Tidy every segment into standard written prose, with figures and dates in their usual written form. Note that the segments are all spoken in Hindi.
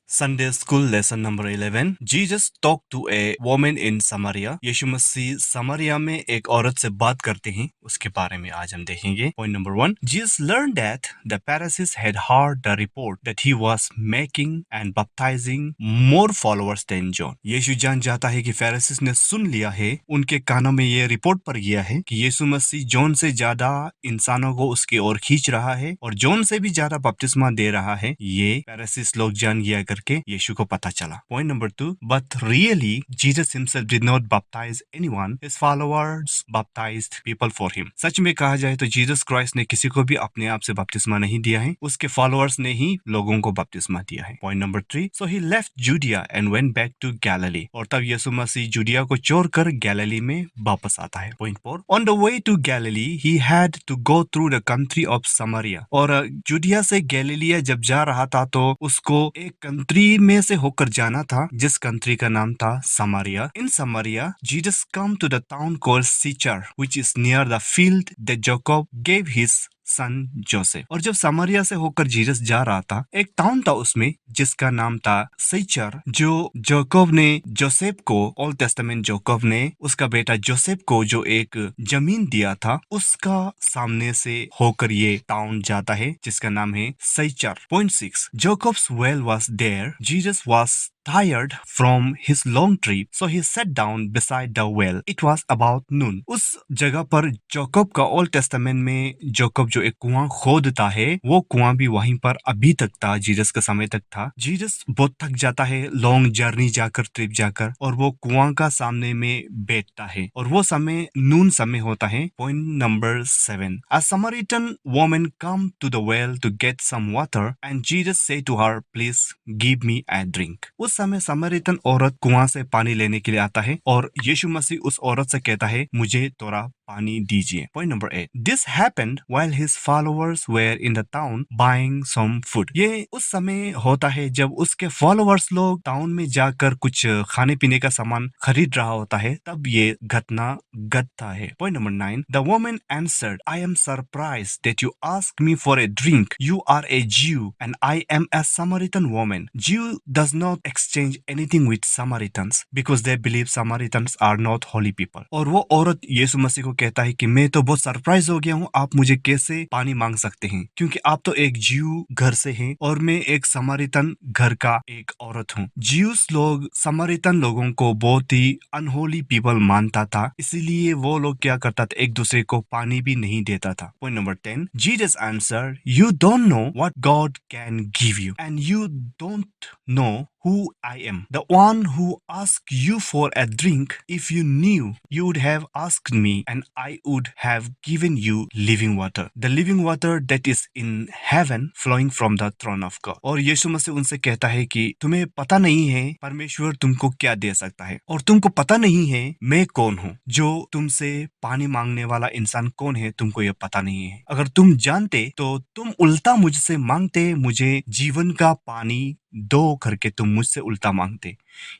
Sunday School Lesson number 11. Jesus talked to a woman in Samaria. यीशु मसीह समरिया में एक औरत से बात करते हैं, उसके बारे में आज हम देखेंगे. Point number 1. Jesus learned that the Pharisees had heard the report that he was making and baptizing more followers than John. यीशु जान जाता है कि फैरिसीज ने सुन लिया है, उनके कानों में ये रिपोर्ट पड़ गया है कि यीशु मसीह जॉन से ज्यादा इंसानों को उसकी ओर खींच रहा है और जॉन से भी ज्यादा बपतिस्मा दे रहा है. ये फैरिसीज लोग जान गया करके यीशु को पता चला. Point number 2. But really, Jesus himself did not baptize anyone. His followers baptized people for him. सच में कहा जाए तो जीसस क्राइस्ट ने किसी को भी अपने आप से बपतिस्मा नहीं दिया है, उसके फॉलोअर्स ने ही लोगों को बपतिस्मा दिया है. Point number 3. So he left Judea and went back to Galilee. और तब यीशु मसीह जूडिया को छोड़कर गैलिली में वापस आता है. Point 4. On the way to Galilee, he had to go through the country of Samaria. और जूडिया से गैलिलिया जब जा रहा था तो उसको एक कंट्री में से होकर जाना था, जिस कंट्री का नाम था समारिया. इन Samaria, Jesus come to the town called Sychar, which is near the field that Jacob gave his son Joseph. और जब समारिया से होकर जीसस जा रहा था, एक टाउन था उसमें जिसका नाम था सैचर, जो जोसेफ ने जोसेफ को, ओल्ड टेस्टामेंट जोसेफ ने उसका बेटा जोसेफ को जो एक जमीन दिया था, उसका सामने से होकर ये टाउन जाता है जिसका नाम है सैचर. Point 6. Jacob's well was there. Jesus was tired from his long trip, so he sat down beside the well. It was about noon. उस जगह पर जोसेफ का, ओल्ड टेस्टामेंट में जोसेफ जो एक कुआं खोदता है, वो कुआं भी वहीं पर अभी तक था, जीसस के समय तक था. जीसस बहुत थक जाता है लॉन्ग जर्नी जाकर, ट्रिप जाकर, और वो कुआं का सामने में बैठता है और वो समय नून समय होता है. Point number 7. A Samaritan woman come to the well to get some water and Jesus said to her, please give me a drink. उस समय समरितन औरत कुआं से पानी लेने के लिए आता है और यीशु मसीह उस औरत से कहता है, मुझे थोड़ा पानी दीजिए. Point number 8. This happened while his followers were in the town buying some food. ये उस समय होता है जब उसके फॉलोअर्स लोग टाउन में जाकर कुछ खाने पीने का सामान खरीद रहा होता है, तब ये घटना घटता है. Point number 9. The woman answered, I am surprised that you asked me for a drink. You are a Jew and I am a Samaritan woman. Jew does not exchange anything with Samaritans because they believe Samaritans are not holy people. और वो औरत यीशु मसीह को कहता है कि मैं तो बहुत सरप्राइज हो गया हूँ, आप मुझे कैसे पानी मांग सकते हैं, क्योंकि आप तो एक ज्यू घर से हैं और मैं एक समारितन घर का एक औरत हूँ. ज्यूस लोग समारितन लोगों को बहुत ही अनहोली पीपल मानता था, इसीलिए वो लोग क्या करता था, एक दूसरे को पानी भी नहीं देता था. Point number 10. Jesus answer, you don't know what God can give you and you don't know who I am. The one who asked you for a drink, if you knew, you would have asked me and I would have given you living water. The living water that is in heaven flowing from the throne of God. और यीशु मसीह उनसे कहता है कि तुम्हें पता नहीं है परमेश्वर तुमको क्या दे सकता है, और तुमको पता नहीं है मैं कौन हूँ, जो तुमसे पानी मांगने वाला इंसान कौन है तुमको ये पता नहीं है. अगर तुम जानते तो तुम उल्टा मुझसे मांगते, मुझे जीवन का पानी दो करके तुम मुझसे उल्टा मांगते.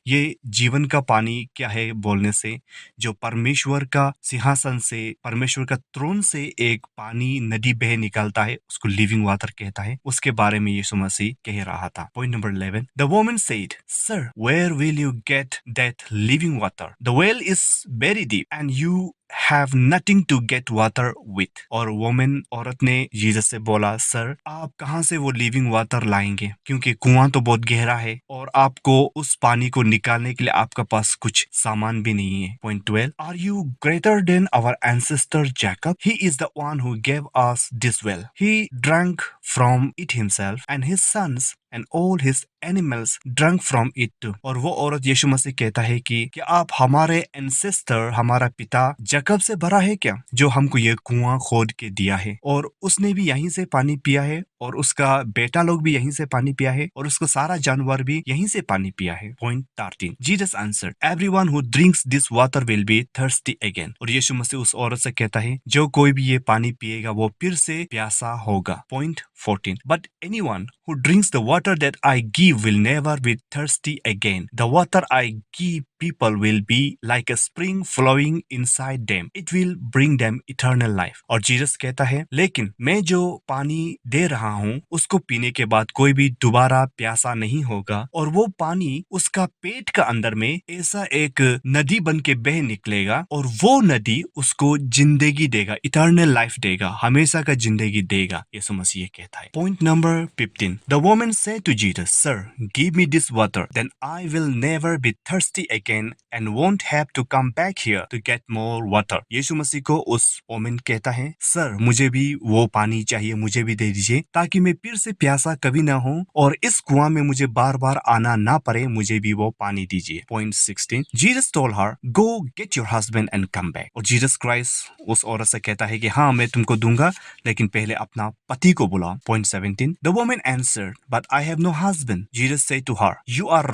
ये जीवन का पानी क्या है बोलने से, जो परमेश्वर का सिंहासन से, परमेश्वर का थ्रोन से एक पानी नदी बह निकलता है, उसको लिविंग वाटर कहता है, उसके बारे में यीशु मसीह कह रहा था. Point number 11. The woman said, Sir, where will you get that living water? The well is very deep and you have nothing to get water with. और वोमेन, औरत ने जीसस से बोला, सर आप कहाँ से वो लिविंग वाटर लाएंगे, क्योंकि कुआं तो बहुत गहरा है और आपको उस पानी को निकालने के लिए आपका पास कुछ सामान भी नहीं है. Point 12. Are you greater than our ancestor Jacob? He is the one who gave us this well. He drank from it himself and his sons and all his animals drank from it too. और वो औरत यीशु मसीह कहता है कि क्या आप हमारे एंसेस्टर, हमारा पिता जकब से भरा है क्या, जो हमको ये कुआं खोद के दिया है, और उसने भी यहीं से पानी पिया है और उसका बेटा लोग भी यहीं से पानी पिया है और उसका सारा जानवर भी यहीं से पानी पिया है. Point 13. Jesus answered, everyone who drinks this water will be thirsty again. और यीशु मसीह उस औरत से कहता है, जो कोई भी ये पानी पिएगा वो फिर से प्यासा होगा. Point 14. But anyone who drinks the water that I give will never be thirsty again. The water I give people will be like a spring flowing inside them. It will bring them eternal life. और जीसस कहता है, लेकिन मैं जो पानी दे रहा रहा हूँ उसको पीने के बाद कोई भी दोबारा प्यासा नहीं होगा और वो पानी उसका पेट का अंदर में ऐसा एक नदी बन के बह निकलेगा और वो नदी उसको जिंदगी देगा, इटर्नल लाइफ देगा, हमेशा का जिंदगी देगा, यीशु मसीह ये कहता है। Point number 15, the woman said to Jesus, sir give me this water, then I will never be thirsty again and won't have to come back here to get more water. यीशु मसीह को उस वुमन कहता है, सर मुझे भी वो पानी चाहिए, मुझे भी दे दीजिए ताकि मैं फिर से प्यासा कभी ना हो और इस कुआं में मुझे बार बार आना ना पड़े, मुझे भी वो पानी दीजिए। Point 16, Jesus told her, go get your husband and come back. और जीसस क्राइस्ट उस औरत से कहता है कि हाँ मैं तुमको दूंगा लेकिन पहले अपना पति को बुलाओ। Point 17, the woman answered, but I have no husband. Jesus said to her, you are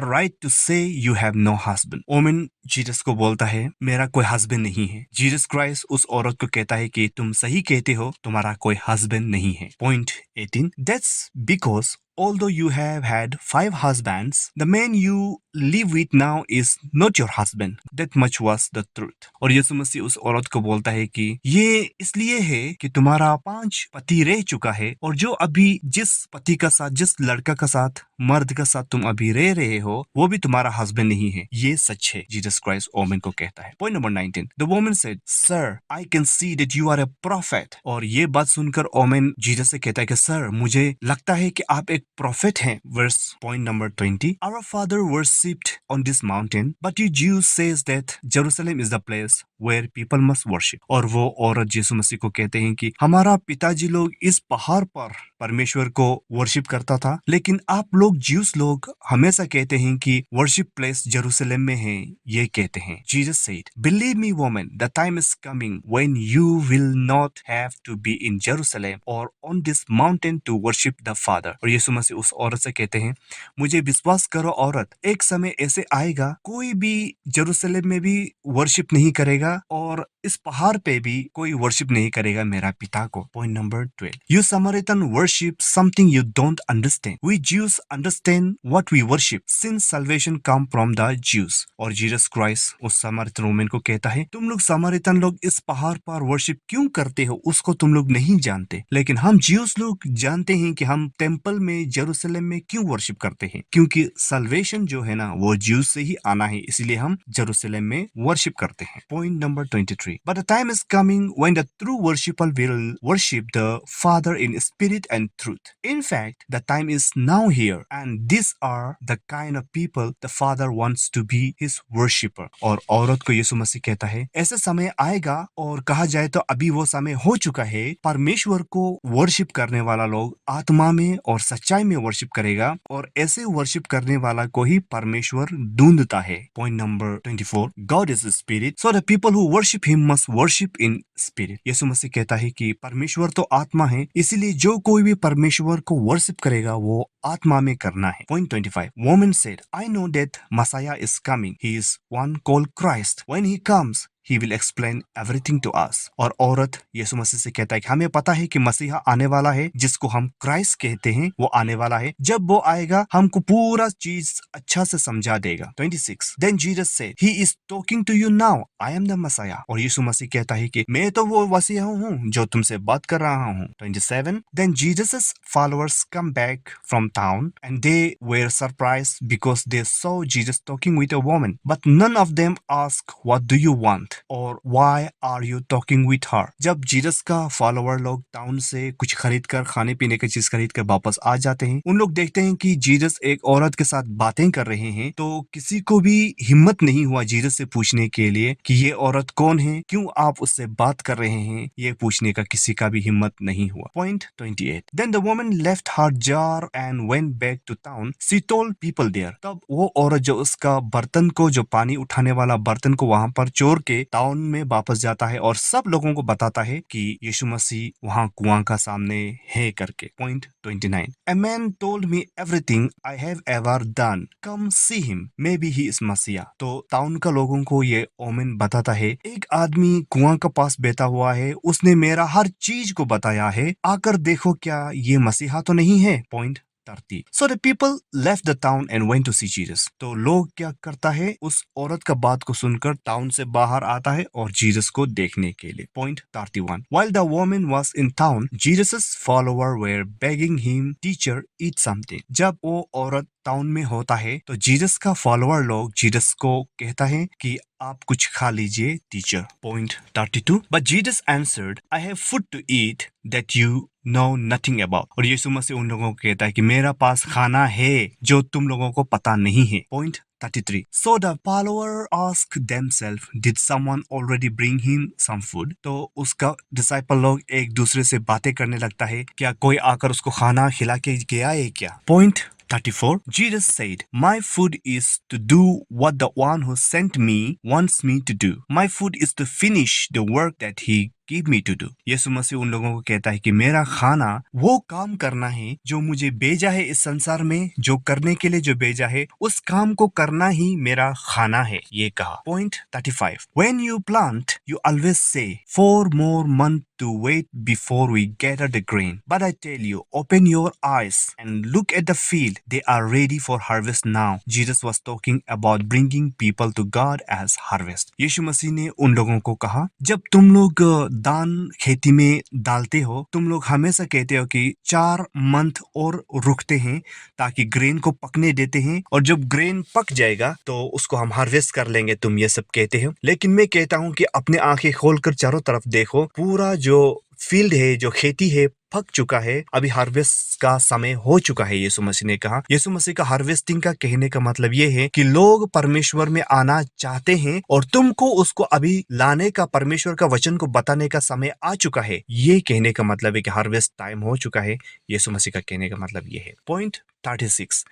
right to say you have no husband. Woman Jesus को बोलता है मेरा कोई हस्बैंड नहीं है। जीसस क्राइस्ट उस औरत को कहता है कि तुम सही कहते हो, तुम्हारा कोई हस्बैंड नहीं है। Point 18, that's because although you have had 5 husbands, the man you live with now is not your husband. That much was the truth. और यीशु मसीह उस औरत को बोलता है कि ये इसलिए है कि तुम्हारा 5 पति रह चुका है और जो अभी जिस पति का साथ, जिस लड़का का साथ, मर्द का साथ तुम अभी रह रहे हो वो भी तुम्हारा हस्बैंड नहीं है। ये सच है, जीसस क्राइस्ट ओमेन को कहता है। Point number 19, the woman said, sir I can see that you are a prophet. और ये बात सुनकर ओमेन जीसस से कहता है कि सर मुझे लगता है कि आप एक प्रॉफिट हैं। Verse point number 20, our father worshipped on this mountain but you Jews says that Jerusalem is the place where people must worship. और वो औरत यीशु मसीह को कहते हैं कि हमारा पिताजी लोग इस पहाड़ पर परमेश्वर को वर्शिप करता था, लेकिन आप लोग ज्यूस लोग हमेशा कहते हैं कि वर्शिप प्लेस जेरूशलेम में है। ये कहते हैं। Jesus said, believe me woman, the time is coming when you will not have to be in Jerusalem or on this mountain to worship the father. और यीशु मसीह उस औरत से कहते हैं मुझे विश्वास करो औरत, एक समय ऐसे आएगा कोई भी जेरूशलेम में भी वर्शिप नहीं करेगा और इस पहाड़ पे भी कोई वर्शिप नहीं करेगा मेरा पिता को। Point number 12, you Samaritan worship something you don't understand, we Jews understand what we worship since salvation come from the Jews. और जीसस क्राइस्ट उस समरिटन वुमन को कहता है तुम लोग समरिटन लोग इस पहाड़ पर वर्शिप क्यों करते हो उसको तुम लोग नहीं जानते, लेकिन हम ज्यूस लोग जानते हैं कि हम टेंपल में जेरूशलेम में क्यों वर्शिप करते हैं, क्योंकि सल्वेशन जो है ना वो ज्यूस से ही आना है, इसलिए हम जेरूशलेम में वर्शिप करते हैं। Point number 23, but the time is coming when the true worshipper will worship the Father in spirit and truth. In fact, the time is now here, and these are the kind of people the Father wants to be his worshipper. और औरत को यीशु मसीह कहता है ऐसा समय आएगा और कहा जाए तो अभी वो समय हो चुका है, परमेश्वर को वर्शिप करने वाला लोग आत्मा में और सच्चाई में वर्शिप करेगा और ऐसे वर्शिप करने वाला को ही परमेश्वर ढूंढता है। Point number 24, God is a spirit, so the people who worship him must worship in spirit. यीशु मसीह कहता है कि परमेश्वर तो आत्मा है, इसीलिए जो कोई भी परमेश्वर को वर्शिप करेगा वो आत्मा में करना है। Point 25, woman said, I know that Messiah is coming. He is one called Christ. When he comes, He will explain everything to us. और औरत यीशु मसीह से कहता है कि हमें पता है कि मसीहा आने वाला है जिसको हम क्राइस्ट कहते हैं, वो आने वाला है, जब वो आएगा हमको पूरा चीज अच्छा से समझा देगा। 26, Then Jesus said, He is talking to you now. I am the Messiah. और यीशु मसीह कहता है कि मैं तो वो मसीहा हूँ जो तुमसे बात कर रहा हूँ। 27, Then Jesus' followers come back from town and they were surprised because they saw Jesus talking with a woman, but none of them asked, What do you want? और why are you talking with her? जब जीसस का फॉलोअर लोग टाउन से कुछ खरीद कर, खाने पीने की चीज खरीद कर वापस आ जाते हैं, उन लोग देखते हैं कि जीसस एक औरत के साथ बातें कर रहे हैं, तो किसी को भी हिम्मत नहीं हुआ जीसस से पूछने के लिए कि ये औरत कौन है, क्यों आप उससे बात कर रहे हैं, ये पूछने का किसी का भी हिम्मत नहीं हुआ। Point 28, Then the woman left her jar and went back to town. She told people there. तब वो औरत जो उसका बर्तन को, जो पानी उठाने वाला बर्तन को वहां पर चोर के टाउन में वापस जाता है और सब लोगों को बताता है कि यीशु मसीह वहां कुआं का सामने है करके। Point 29, A man told me everything I have ever done. Come see him. Maybe he is Messiah. तो टाउन का लोगों को ये ओमेन बताता है एक आदमी कुआं के पास बैठा हुआ है, उसने मेरा हर चीज को बताया है, आकर देखो क्या ये मसीहा तो नहीं है। Point 30. So the people left the town and went to see Jesus. तो लोग क्या करता है, उस औरत का बात को सुनकर टाउन से बाहर आता है और जीसस को देखने के लिए. Point 31. While the woman was in town, Jesus' followers were begging him, "Teacher, eat something." जब वो औरत टाउन में होता है तो जीसस का फॉलोअर लोग जीसस को कहता है कि आप कुछ खा लीजिए teacher. Point 32. But Jesus answered, "I have food to eat that you know nothing about." और यीशु मसीह उन लोगों को कहता है कि मेरा पास खाना है जो तुम लोगों को पता नहीं है. Point 33. So the follower asked themselves, "Did someone already bring him some food?" तो उसका डिसाइपल लोग एक दूसरे से बातें करने लगता है, क्या कोई आकर उसको खाना खिला के गया है क्या? Point 34. Jesus said, "My food is to do what the one who sent me wants me to do. My food is to finish the work that he gave me to do." यीशु मसीह उन लोगों को कहता है कि मेरा खाना वो काम करना है जो मुझे भेजा है इस संसार में, जो करने के लिए जो भेजा है उस काम को करना ही मेरा खाना है, ये कहा. Point 35. When you plant, you always say, "4 more months to wait before we gather the grain." But I tell you, open your eyes and look at the field. They are ready for harvest now. Jesus was talking about bringing people to God as harvest. यीशु मसीह ने उन लोगों को कहा, जब तुम लोग दान खेती में डालते हो, तुम लोग हमेशा कहते हो कि 4 मंथ और रुकते हैं ताकि ग्रेन को पकने देते हैं और जब ग्रेन पक जाएगा तो उसको हम हार्वेस्ट कर लेंगे, तुम ये सब कहते हो. लेकिन मैं कहता हूं कि अपने आंखें खोलकर चारों तरफ देखो, पूरा जो फील्ड है, जो खेती है, पक चुका है. अभी हार्वेस्ट का समय हो चुका है, यीशु मसीह ने कहा. यीशु मसीह का हार्वेस्टिंग का कहने का मतलब ये है कि लोग परमेश्वर में आना चाहते हैं और तुमको उसको अभी लाने का, परमेश्वर का वचन को बताने का समय आ चुका है. ये कहने का मतलब है कि हार्वेस्ट टाइम हो चुका है. यीशु मसीह का कहने का मतलब ये है. Point 36.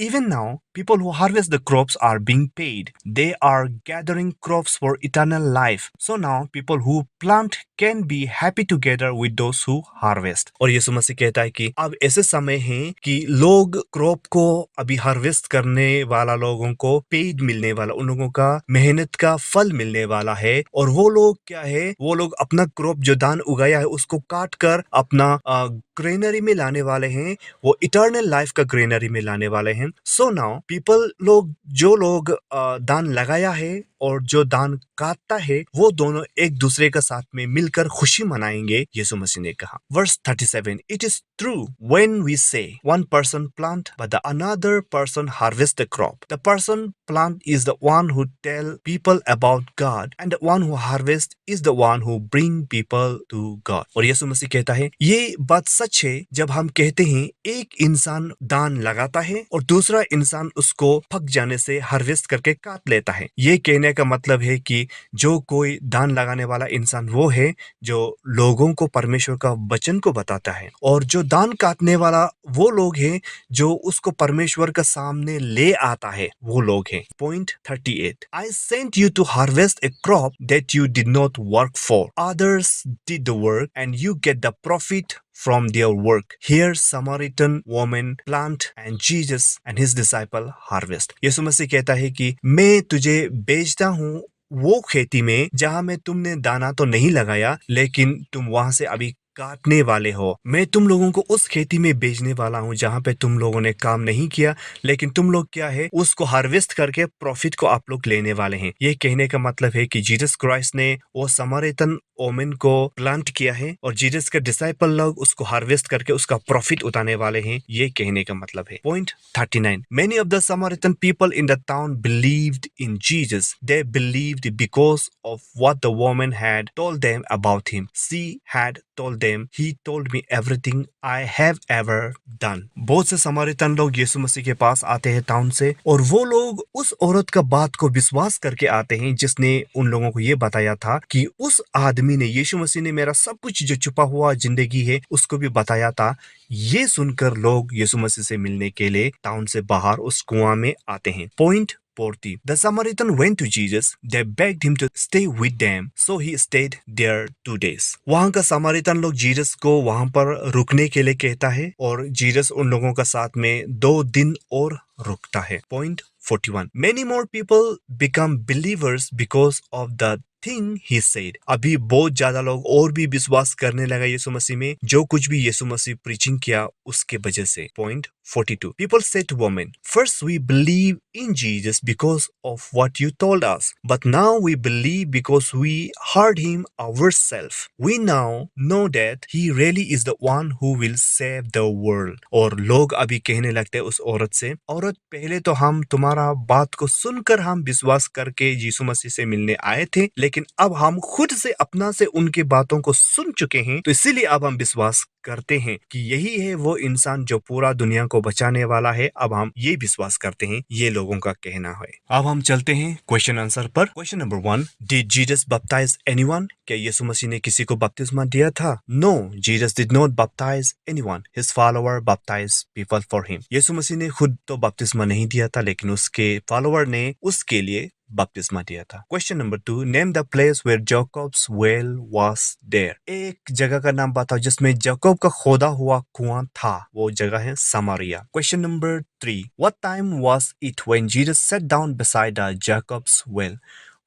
Even now, people who harvest the crops are being paid. They are gathering crops for eternal life. So now, people who plant can be happy together with those who harvest. और यीशु मसीह कहता है कि अब ऐसे समय हैं कि लोग क्रॉप को अभी हार्वेस्ट करने वाला, लोगों को पेड मिलने वाला, उन लोगों का मेहनत का फल मिलने वाला है. और वो लोग क्या है, वो लोग अपना क्रॉप जो दान उगाया है उसको काट कर अपना ग्रेनरी में लाने वाले हैं, वो इटर्नल लाइफ का ग्रेनरी में लाने वाले हैं. सो नाउ पीपल, लोग, जो लोग दान लगाया है और जो दान काटता है, वो दोनों एक दूसरे के साथ में मिलकर खुशी मनाएंगे, यीशु मसीह ने कहा. Verse 37. It is true when we say one person plant but the another person harvest the crop. The person plant is the one who tell people about God and the one who harvest is the one who bring people to God. और यीशु मसीह कहता है, ये बात सच है जब हम कहते हैं एक इंसान दान लगाता है और दूसरा इंसान उसको पक जाने से हार्वेस्ट करके काट लेता है. ये कहने का मतलब है कि जो कोई दान लगाने वाला इंसान वो है जो लोगों को परमेश्वर का वचन को बताता है, और जो दान काटने वाला वो लोग हैं जो उसको परमेश्वर का सामने ले आता है, वो लोग हैं. Point 38. I sent you to harvest a crop that you did not work for. Others did the work and you get the profit from their work. Here Samaritan woman plant and Jesus and his disciple harvest. यीशु मसीह कहता है कि मैं तुझे भेजता हूँ वो खेती में जहाँ में तुमने दाना तो नहीं लगाया, लेकिन तुम वहां से अभी काटने वाले हो. मैं तुम लोगों को उस खेती में भेजने वाला हूँ जहाँ पे तुम लोगों ने काम नहीं किया, लेकिन तुम लोग क्या है, उसको हार्वेस्ट करके प्रॉफिट को आप लोग लेने वाले हैं. ये कहने का मतलब है कि जीसस क्राइस्ट ने वो समरितन ओमेन को प्लांट किया है और जीसस के डिसाइपल लोग उसको हार्वेस्ट करके उसका प्रॉफिट उठाने वाले हैं, ये कहने का मतलब है. Point 39. Many of the Samaritan people in the town believed in Jesus. They believed because of what the woman had told them about him. She had told them, "He told me everything I have ever done." बहुत से समरितन लोग यीशु मसीह के पास आते हैं टाउन से, और वो लोग उस औरत का बात को विश्वास करके आते हैं जिसने उन लोगों को ये बताया था कि उस आदमी ने, यीशु मसीह ने मेरा सब कुछ जो छुपा हुआ जिंदगी है उसको भी बताया था. ये सुनकर लोग यीशु मसीह से मिलने के लिए टाउन से बाहर उस कुआं में आते हैं. Point 40. The Samaritan went to Jesus. They begged him to stay with them, so he stayed there 2 days. वहां का समरितन लोग जीसस को वहां पर रुकने के लिए कहता है और जीसस उन लोगों का साथ में 2 दिन और रुकता है. Point 41. Many more people become believers because of the thing he said. अभी बहुत ज्यादा लोग और भी विश्वास करने लगा यीशु मसीह में, जो कुछ भी यीशु मसीह प्रीचिंग किया उसके वजह से. Point 42. People said to women, "First we believe in Jesus because of what you told us, but now we believe because we heard him ourselves. We now know that he really is the one who will save the world." और लोग अभी कहने लगते उस औरत से, "औरत, पहले तो हम तुम्हारा बात को सुनकर हम विश्वास करके यीशु मसीह से मिलने आए थे, लेकिन अब हम खुद से अपना से उनके बातों को सुन चुके हैं, तो इसीलिए अब हम विश्वास करते हैं कि यही है वो इंसान जो पूरा दुनिया को बचाने वाला है। अब हम ये विश्वास करते हैं, ये लोगों का कहना है। अब हम चलते हैं क्वेश्चन आंसर पर। Question number 1, did Jesus baptize anyone? क्या यीशु मसीह ने किसी को बपतिस्मा दिया था? No, Jesus did not baptize anyone, his follower baptize people for him. यीशु मसीह ने खुद तो बपतिस्मा नहीं दिया था, लेकिन उसके फॉलोअर ने उसके लिए बपतिस्मा दिया था। Question number 2, name the place where Jacob's well was there. एक जगह का नाम बताओ जिसमें जैकब का खोदा हुआ कुआं था, वो जगह है Samaria. Question number 3, what time was it when Jesus sat down beside the Jacobs well?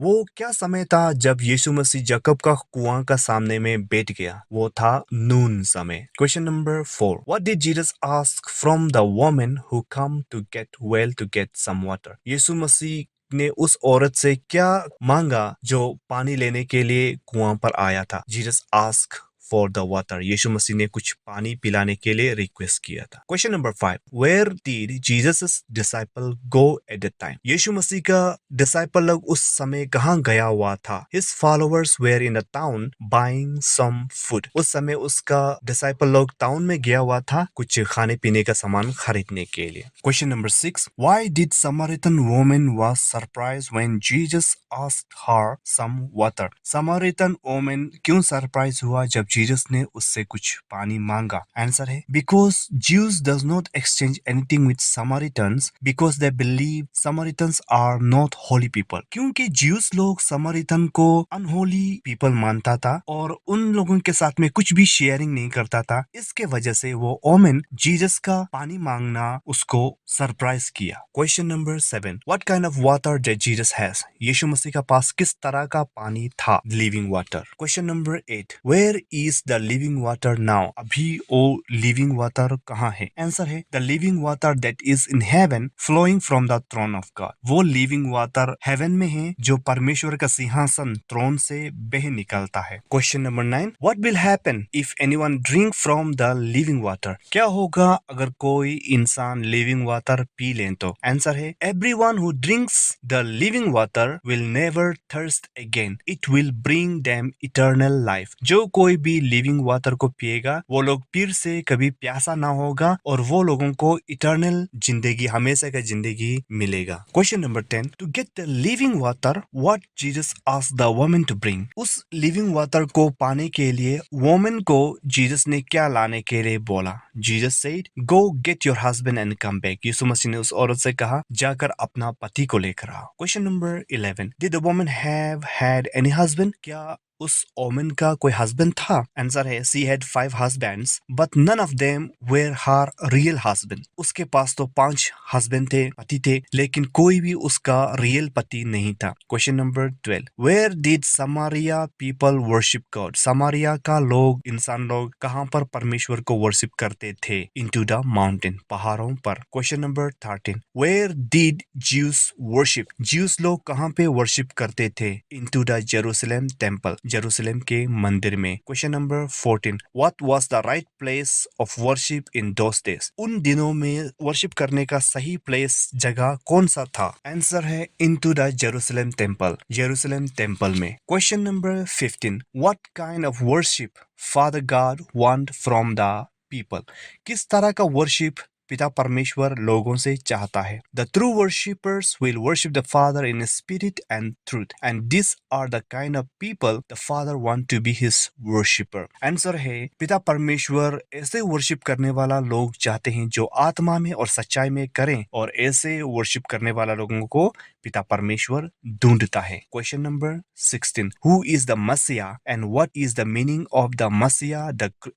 वो क्या समय था जब यीशु मसीह जैकब का कुआं का सामने में बैठ गया? वो था नून समय। Question number 4, what did Jesus ask from the woman who come to get well to get some water? यीशु मसीह ने उस औरत से क्या मांगा जो पानी लेने के लिए कुआं पर आया था? Jesus ask for the water. यीशु मसीह ने कुछ पानी पिलाने के लिए रिक्वेस्ट किया था। Question number 5, where did Jesus disciple go at the time? यीशु मसीह का डिसाइपल लोग उस समय कहाँ गया हुआ था? His followers were in the town buying some food. उस समय उसका डिसाइपल लोग टाउन में गया हुआ था कुछ खाने पीने का सामान खरीदने के लिए। Question number 6, why did Samaritan woman was surprised when Jesus asked her some water? Samaritan woman क्यों सरप्राइज हुआ जब जीसस ने उससे कुछ पानी मांगा? आंसर है, because Jews does not exchange anything with Samaritans because they believe Samaritans are not holy people. क्योंकि Jews लोग समरितन को अनहोली पीपल मानता था और उन लोगों के साथ में कुछ भी शेयरिंग नहीं करता था, इसके वजह से वो ओमेन जीसस का पानी मांगना उसको सरप्राइज किया। Question number 7, what kind of water did Jesus has? यीशु मसीह का पास किस तरह का पानी था? Living water. Question number 8, where is the living water now? अभी वो लिविंग वाटर कहाँ है? आंसर है, the living water that is in heaven flowing from the throne of God. वो लिविंग वाटर हेवन में है जो परमेश्वर का सिंहासन थ्रोन से बह निकलता है। Question number 9, what will happen if anyone drink from the living water? क्या होगा अगर कोई इंसान लिविंग वाटर पी ले तो? आंसर है, everyone who drinks the living water will never thirst again, it will bring them eternal life. जो कोई भी लिविंग वाटर को पिएगा वो लोग फिर से कभी प्यासा ना होगा और वो लोगों को इटर्नल जिंदगी, हमेशा का जिंदगी मिलेगा। Question number 10, to get the living water what Jesus asked the woman to bring? उस लिविंग वाटर को पाने के लिए वुमन को जीसस ने क्या लाने के लिए बोला? Jesus said, go get your husband and come back. यीशु मसीह ने उस औरत से कहा, जाकर अपना पति को लेकर आओ। Question number 11, did the woman have had any husband? क्या उस ओमन का कोई हस्बैंड था? आंसर है, she had 5 husbands but none of them were her real husband. उसके पास तो 5 हस्बैंड थे, पति थे, लेकिन कोई भी उसका रियल पति नहीं था। Question number 12, where did Samaria people worship God? Samaria का लोग, इंसान लोग कहाँ पर परमेश्वर को वर्शिप करते थे? इनटू द माउंटेन, पहाड़ों पर। Question number 13, where did Jews worship? Jews लोग कहाँ पे वर्शिप करते थे? Into the Jerusalem temple, Jerusalem के मंदिर में। Question number 14, what was the right place of worship in those days? उन दिनों में वर्शिप करने का सही प्लेस, जगह कौन सा था? आंसर है, into the Jerusalem temple, Jerusalem temple में। Question number 15, what kind of worship father God want from the people? किस तरह का वर्शिप पिता परमेश्वर लोगों से चाहता है? The true worshippers will worship the father in spirit and truth and this are the kind of people the father want to be his worshipper. Answer है, पिता परमेश्वर ऐसे वर्शिप करने वाला लोग चाहते हैं जो आत्मा में और सच्चाई में करें, और ऐसे वर्शिप करने वाला लोगों को पिता परमेश्वर ढूंढता है। Question number 16, who is the messiah and what is the meaning of the messiah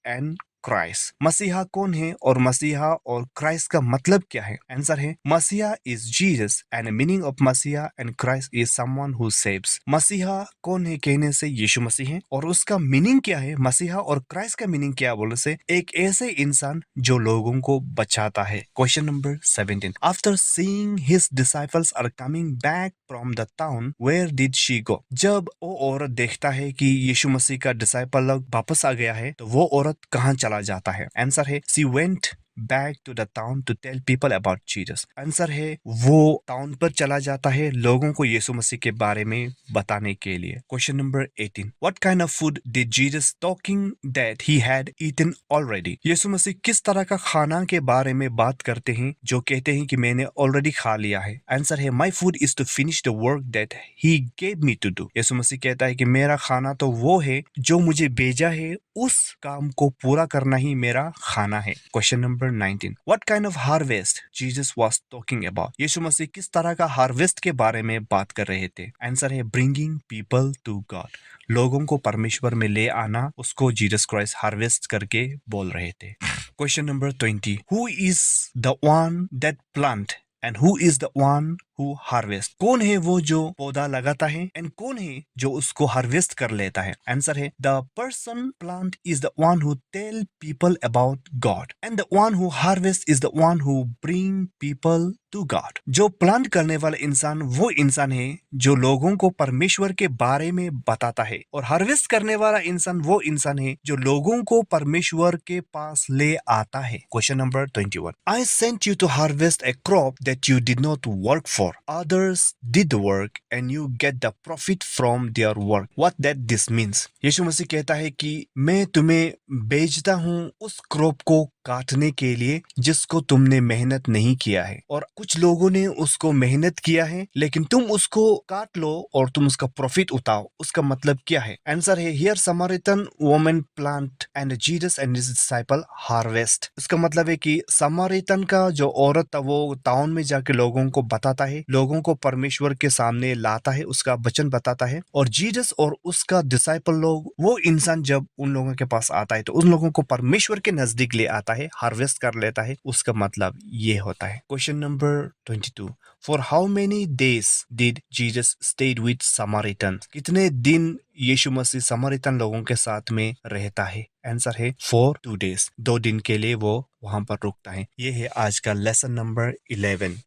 and Christ. मसीहा कौन है और मसीहा और क्राइस्ट का मतलब क्या है? आंसर है messiah is Jesus and meaning of messiah and Christ is someone who saves. मसीहा कौन है कहने से यीशु मसीह है, और उसका मीनिंग क्या है, मसीहा और क्राइस्ट का मीनिंग क्या बोलने से एक ऐसे इंसान जो लोगों को बचाता है। Question number 17। After seeing his disciples are coming back from the town where did she go. जब वो औरत देखता है कि यीशु मसीह का डिसाइपल लोग वापस आ गया है, तो वो औरत कहाँ चला जाता है? आंसर है she went back to the town to tell people about Jesus. Answer है वो टाउन पर चला जाता है लोगों को यीशु मसीह के बारे में बताने के लिए। Question number 18। What kind of food did Jesus talking that he had eaten already. यीशु मसीह किस तरह का खाना के बारे में बात करते हैं जो कहते हैं कि मैंने ऑलरेडी खा लिया है? आंसर है my food is to finish the work that he gave me to do. यीशु मसीह कहता है कि मेरा खाना तो वो है जो मुझे भेजा है, उस काम को पूरा करना ही मेरा खाना है। Question number 19। What kind of harvest Jesus was talking about? यीशु मसीह किस तरह का हार्वेस्ट के बारे में बात कर रहे थे? आंसर है bringing people to God। लोगों को परमेश्वर में ले आना, उसको जीसस क्राइस्ट हार्वेस्ट करके बोल रहे थे। Question number 20। Who is the one that plant and who is the one who harvest? कौन है वो जो पौधा लगाता है एंड कौन है जो उसको हार्वेस्ट कर लेता है? आंसर है the person plant is the one who tell people about God and the one who harvest is the one who bring people to God. जो प्लांट करने वाला इंसान वो इंसान है जो लोगों को परमेश्वर के बारे में बताता है, और हार्वेस्ट करने वाला इंसान वो इंसान है जो लोगों को परमेश्वर के पास ले आता है। Question number 21। I sent you to harvest a crop that you did not work for, others did the work and you get the profit from their work. What that this means? यीशु मसीह कहता है कि मैं तुम्हें भेजता हूँ उस क्रॉप को काटने के लिए जिसको तुमने मेहनत नहीं किया है, और कुछ लोगों ने उसको मेहनत किया है लेकिन तुम उसको काट लो और तुम उसका प्रॉफिट उठाओ। उसका मतलब क्या है? आंसर है here Samaritan woman plant and Jesus and his disciple harvest. उसका मतलब है कि समरिटन का जो औरत था वो टाउन में जाके लोगों को बताता है, लोगों को परमेश्वर के सामने लाता है, उसका वचन बताता है, और जीसस और उसका डिसाइपल लोग, वो इंसान जब उन लोगों के पास आता है तो उन लोगों को परमेश्वर के नजदीक ले आता है, हार्वेस्ट कर लेता है। उसका मतलब ये होता है। Question number 22। For how many days did Jesus stayed with Samaritan? कितने दिन यीशु मसीह समरितन लोगों के साथ में रहता है? आंसर है फॉर 2 days। 2 दिन के लिए वो वहां पर रुकता है। ये है आज का लेसन नंबर 11।